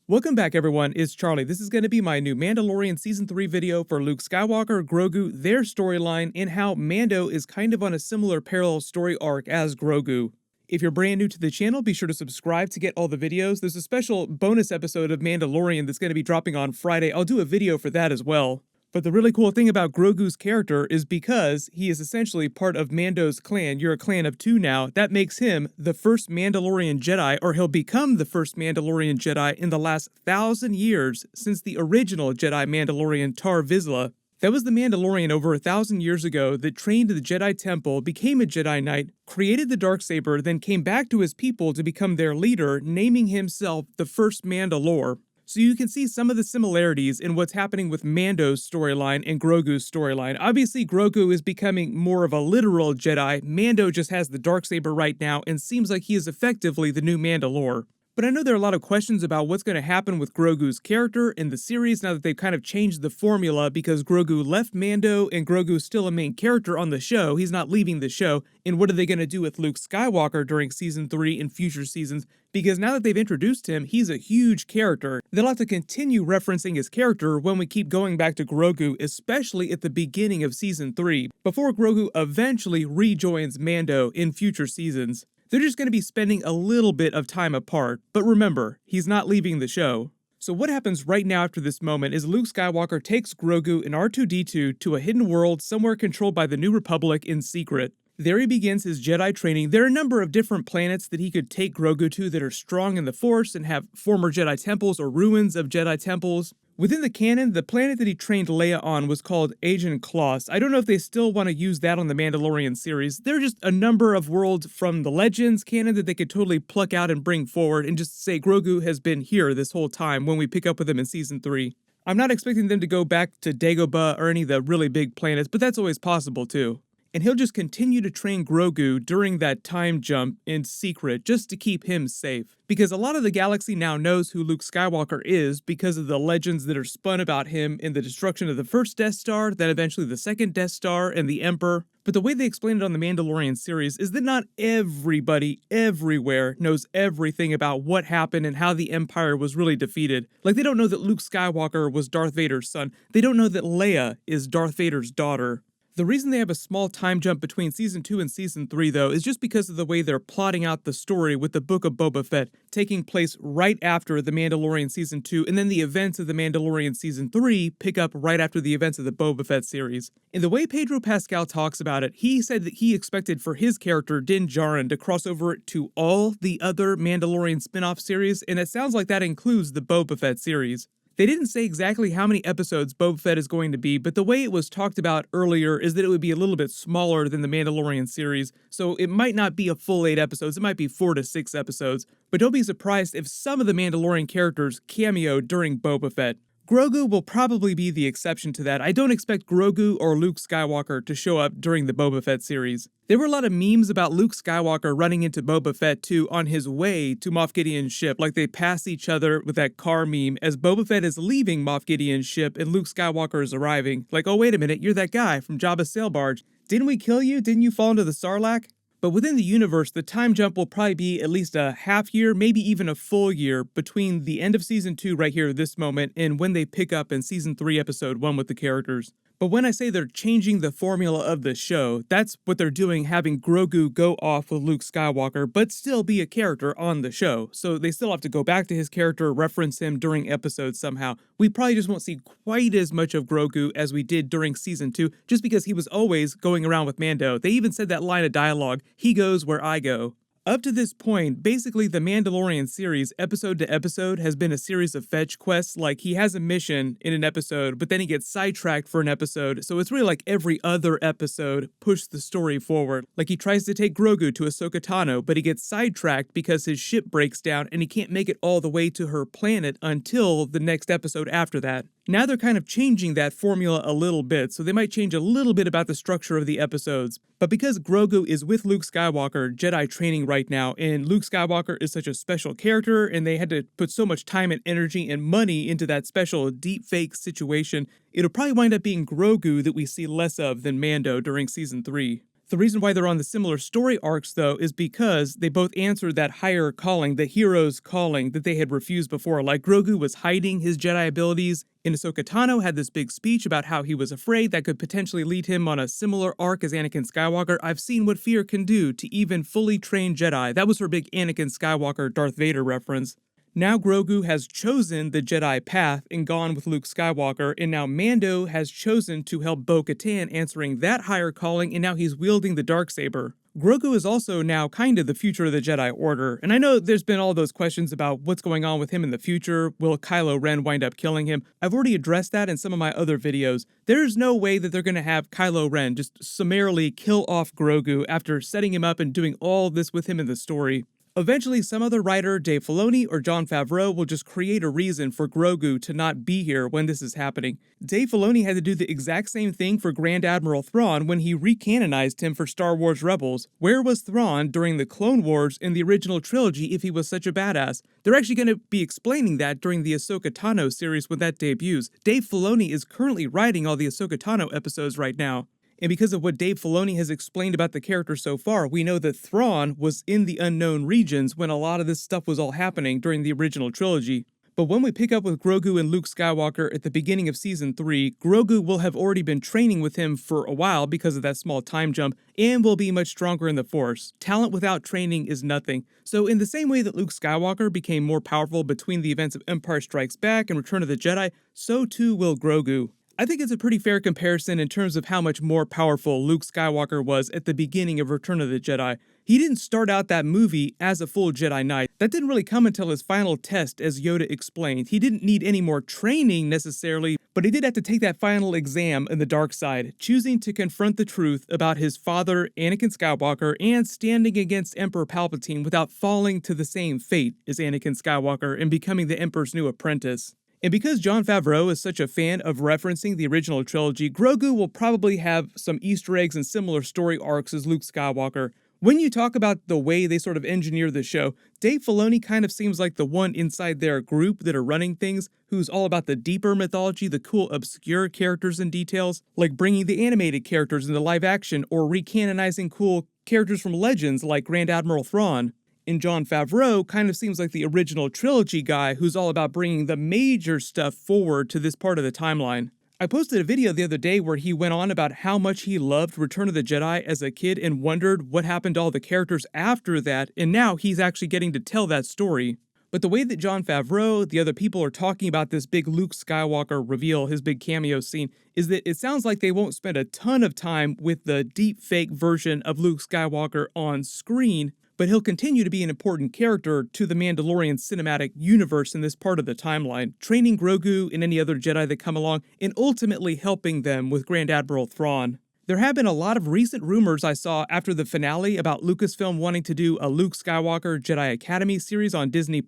Welcome back everyone, it's Charlie. This is going to be my new Mandalorian Season 3 video for Luke Skywalker, Grogu, their storyline, and how Mando is kind of on a similar parallel story arc as Grogu. If you're brand new to the channel, be sure to subscribe to get all the videos. There's a special bonus episode of Mandalorian that's going to be dropping on Friday. I'll do a video for that as well. But the really cool thing about Grogu's character is because he is essentially part of Mando's clan. You're a clan of two now. That makes him the first Mandalorian Jedi, or he'll become the first Mandalorian Jedi in the last 1,000 years since the original Jedi Mandalorian Tar Vizsla. That was the Mandalorian over 1,000 years ago that trained the Jedi Temple, became a Jedi Knight, created the Darksaber, then came back to his people to become their leader, naming himself the first Mandalore. So you can see some of the similarities in what's happening with Mando's storyline and Grogu's storyline. Obviously, Grogu is becoming more of a literal Jedi. Mando just has the Darksaber right now and seems like he is effectively the new Mandalore. But I know there are a lot of questions about what's going to happen with Grogu's character in the series now that they've kind of changed the formula because Grogu left Mando and Grogu's still a main character on the show. He's not leaving the show. And what are they going to do with Luke Skywalker during Season 3 and future seasons? Because now that they've introduced him, he's a huge character. They'll have to continue referencing his character when we keep going back to Grogu, especially at the beginning of Season 3, before Grogu eventually rejoins Mando in future seasons. They're just going to be spending a little bit of time apart, but remember, he's not leaving the show. So what happens right now after this moment is Luke Skywalker takes Grogu and R2-D2 to a hidden world somewhere controlled by the New Republic in secret. There he begins his Jedi training. There are a number of different planets that he could take Grogu to that are strong in the Force and have former Jedi temples or ruins of Jedi temples. Within the canon, the planet that he trained Leia on was called Agen Kloss. I don't know if they still want to use that on the Mandalorian series. There are just a number of worlds from the Legends canon that they could totally pluck out and bring forward and just say Grogu has been here this whole time when we pick up with him in Season 3. I'm not expecting them to go back to Dagobah or any of the really big planets, but that's always possible too. And he'll just continue to train Grogu during that time jump in secret just to keep him safe. Because a lot of the galaxy now knows who Luke Skywalker is because of the legends that are spun about him in the destruction of the first Death Star, then eventually the second Death Star, and the Emperor. But the way they explain it on the Mandalorian series is that not everybody everywhere knows everything about what happened and how the Empire was really defeated. Like they don't know that Luke Skywalker was Darth Vader's son. They don't know that Leia is Darth Vader's daughter. The reason they have a small time jump between Season 2 and Season 3, though, is just because of the way they're plotting out the story with the Book of Boba Fett taking place right after The Mandalorian Season 2, and then the events of The Mandalorian Season 3 pick up right after the events of the Boba Fett series. In the way Pedro Pascal talks about it, he said that he expected for his character, Din Djarin, to cross over to all the other Mandalorian spin-off series, and it sounds like that includes the Boba Fett series. They didn't say exactly how many episodes Boba Fett is going to be, but the way it was talked about earlier is that it would be a little bit smaller than the Mandalorian series, so it might not be a full 8 episodes, it might be 4 to 6 episodes, but don't be surprised if some of the Mandalorian characters cameo during Boba Fett. Grogu will probably be the exception to that. I don't expect Grogu or Luke Skywalker to show up during the Boba Fett series. There were a lot of memes about Luke Skywalker running into Boba Fett too on his way to Moff Gideon's ship, like they pass each other with that car meme as Boba Fett is leaving Moff Gideon's ship and Luke Skywalker is arriving. Like, oh wait a minute, you're that guy from Jabba's sail barge. Didn't we kill you? Didn't you fall into the Sarlacc? But within the universe, the time jump will probably be at least a half year, maybe even a full year between the end of Season 2 right here, this moment, and when they pick up in Season 3, Episode 1 with the characters. But when I say they're changing the formula of the show, that's what they're doing, having Grogu go off with Luke Skywalker, but still be a character on the show. So they still have to go back to his character, reference him during episodes somehow. We probably just won't see quite as much of Grogu as we did during Season 2, just because he was always going around with Mando. They even said that line of dialogue, "He goes where I go." Up to this point, basically the Mandalorian series, episode to episode, has been a series of fetch quests. Like, he has a mission in an episode, but then he gets sidetracked for an episode, so it's really like every other episode pushed the story forward. Like, he tries to take Grogu to Ahsoka Tano, but he gets sidetracked because his ship breaks down and he can't make it all the way to her planet until the next episode after that. Now they're kind of changing that formula a little bit, so they might change a little bit about the structure of the episodes. But because Grogu is with Luke Skywalker Jedi training right now, and Luke Skywalker is such a special character, and they had to put so much time and energy and money into that special deepfake situation, it'll probably wind up being Grogu that we see less of than Mando during Season 3. The reason why they're on the similar story arcs, though, is because they both answered that higher calling, the hero's calling, that they had refused before. Like, Grogu was hiding his Jedi abilities, and Ahsoka Tano had this big speech about how he was afraid that could potentially lead him on a similar arc as Anakin Skywalker. I've seen what fear can do to even fully trained Jedi. That was her big Anakin Skywalker Darth Vader reference. Now Grogu has chosen the Jedi path and gone with Luke Skywalker, and now Mando has chosen to help Bo-Katan answering that higher calling, and now he's wielding the Darksaber. Grogu is also now kind of the future of the Jedi Order, and I know there's been all those questions about what's going on with him in the future. Will Kylo Ren wind up killing him? I've already addressed that in some of my other videos. There's no way that they're going to have Kylo Ren just summarily kill off Grogu after setting him up and doing all this with him in the story. Eventually, some other writer, Dave Filoni or Jon Favreau, will just create a reason for Grogu to not be here when this is happening. Dave Filoni had to do the exact same thing for Grand Admiral Thrawn when he recanonized him for Star Wars Rebels. Where was Thrawn during the Clone Wars in the original trilogy if he was such a badass? They're actually going to be explaining that during the Ahsoka Tano series when that debuts. Dave Filoni is currently writing all the Ahsoka Tano episodes right now. And because of what Dave Filoni has explained about the character so far, we know that Thrawn was in the unknown regions when a lot of this stuff was all happening during the original trilogy. But when we pick up with Grogu and Luke Skywalker at the beginning of Season 3, Grogu will have already been training with him for a while because of that small time jump, and will be much stronger in the Force. Talent without training is nothing. So in the same way that Luke Skywalker became more powerful between the events of Empire Strikes Back and Return of the Jedi, so too will Grogu. I think it's a pretty fair comparison in terms of how much more powerful Luke Skywalker was at the beginning of Return of the Jedi. He didn't start out that movie as a full Jedi Knight. That didn't really come until his final test, as Yoda explained. He didn't need any more training necessarily, but he did have to take that final exam in the dark side, choosing to confront the truth about his father, Anakin Skywalker, and standing against Emperor Palpatine without falling to the same fate as Anakin Skywalker and becoming the Emperor's new apprentice. And because Jon Favreau is such a fan of referencing the original trilogy, Grogu will probably have some Easter eggs and similar story arcs as Luke Skywalker. When you talk about the way they sort of engineer the show, Dave Filoni kind of seems like the one inside their group that are running things who's all about the deeper mythology, the cool obscure characters and details, like bringing the animated characters into live action or recanonizing cool characters from Legends like Grand Admiral Thrawn. And Jon Favreau kind of seems like the original trilogy guy who's all about bringing the major stuff forward to this part of the timeline. I posted a video the other day where he went on about how much he loved Return of the Jedi as a kid and wondered what happened to all the characters after that, and now he's actually getting to tell that story. But the way that Jon Favreau, the other people are talking about this big Luke Skywalker reveal, his big cameo scene, is that it sounds like they won't spend a ton of time with the deep fake version of Luke Skywalker on screen, but he'll continue to be an important character to the Mandalorian cinematic universe in this part of the timeline, training Grogu and any other Jedi that come along, and ultimately helping them with Grand Admiral Thrawn. There have been a lot of recent rumors I saw after the finale about Lucasfilm wanting to do a Luke Skywalker Jedi Academy series on Disney+.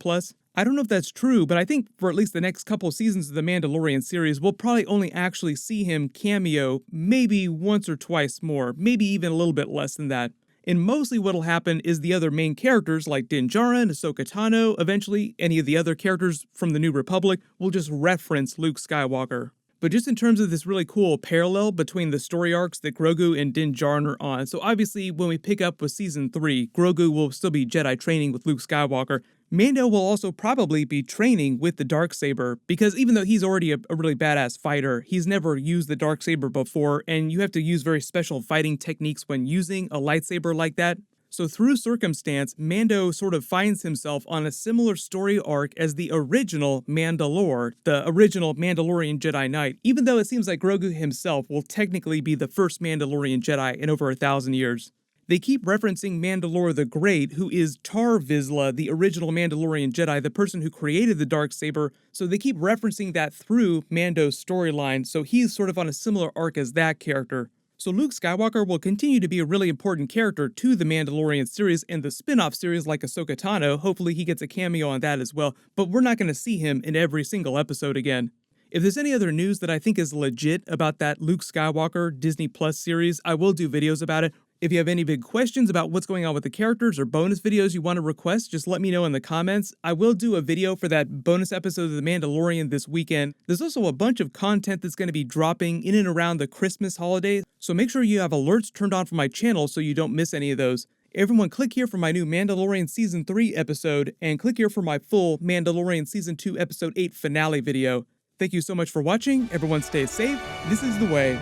I don't know if that's true, but I think for at least the next couple seasons of the Mandalorian series, we'll probably only actually see him cameo maybe once or twice more, maybe even a little bit less than that. And mostly what'll happen is the other main characters like Din Djarin, Ahsoka Tano, eventually any of the other characters from the New Republic will just reference Luke Skywalker. But just in terms of this really cool parallel between the story arcs that Grogu and Din Djarin are on, so obviously when we pick up with Season 3, Grogu will still be Jedi training with Luke Skywalker. Mando will also probably be training with the Darksaber, because even though he's already a really badass fighter, he's never used the Darksaber before, and you have to use very special fighting techniques when using a lightsaber like that. So through circumstance, Mando sort of finds himself on a similar story arc as the original Mandalore, the original Mandalorian Jedi Knight, even though it seems like Grogu himself will technically be the first Mandalorian Jedi in over 1,000 years. They keep referencing Mandalore the Great, who is Tar Vizsla, the original Mandalorian Jedi, the person who created the Darksaber, so they keep referencing that through Mando's storyline, so he's sort of on a similar arc as that character. So Luke Skywalker will continue to be a really important character to the Mandalorian series and the spin-off series like Ahsoka Tano. Hopefully he gets a cameo on that as well, but we're not going to see him in every single episode again. If there's any other news that I think is legit about that Luke Skywalker Disney Plus series, I will do videos about it. If you have any big questions about what's going on with the characters or bonus videos you want to request, just let me know in the comments. I will do a video for that bonus episode of The Mandalorian this weekend. There's also a bunch of content that's going to be dropping in and around the Christmas holiday, so make sure you have alerts turned on for my channel so you don't miss any of those. Everyone, click here for my new Mandalorian Season 3 episode, and click here for my full Mandalorian Season 2 Episode 8 finale video. Thank you so much for watching. Everyone stay safe. This is the way.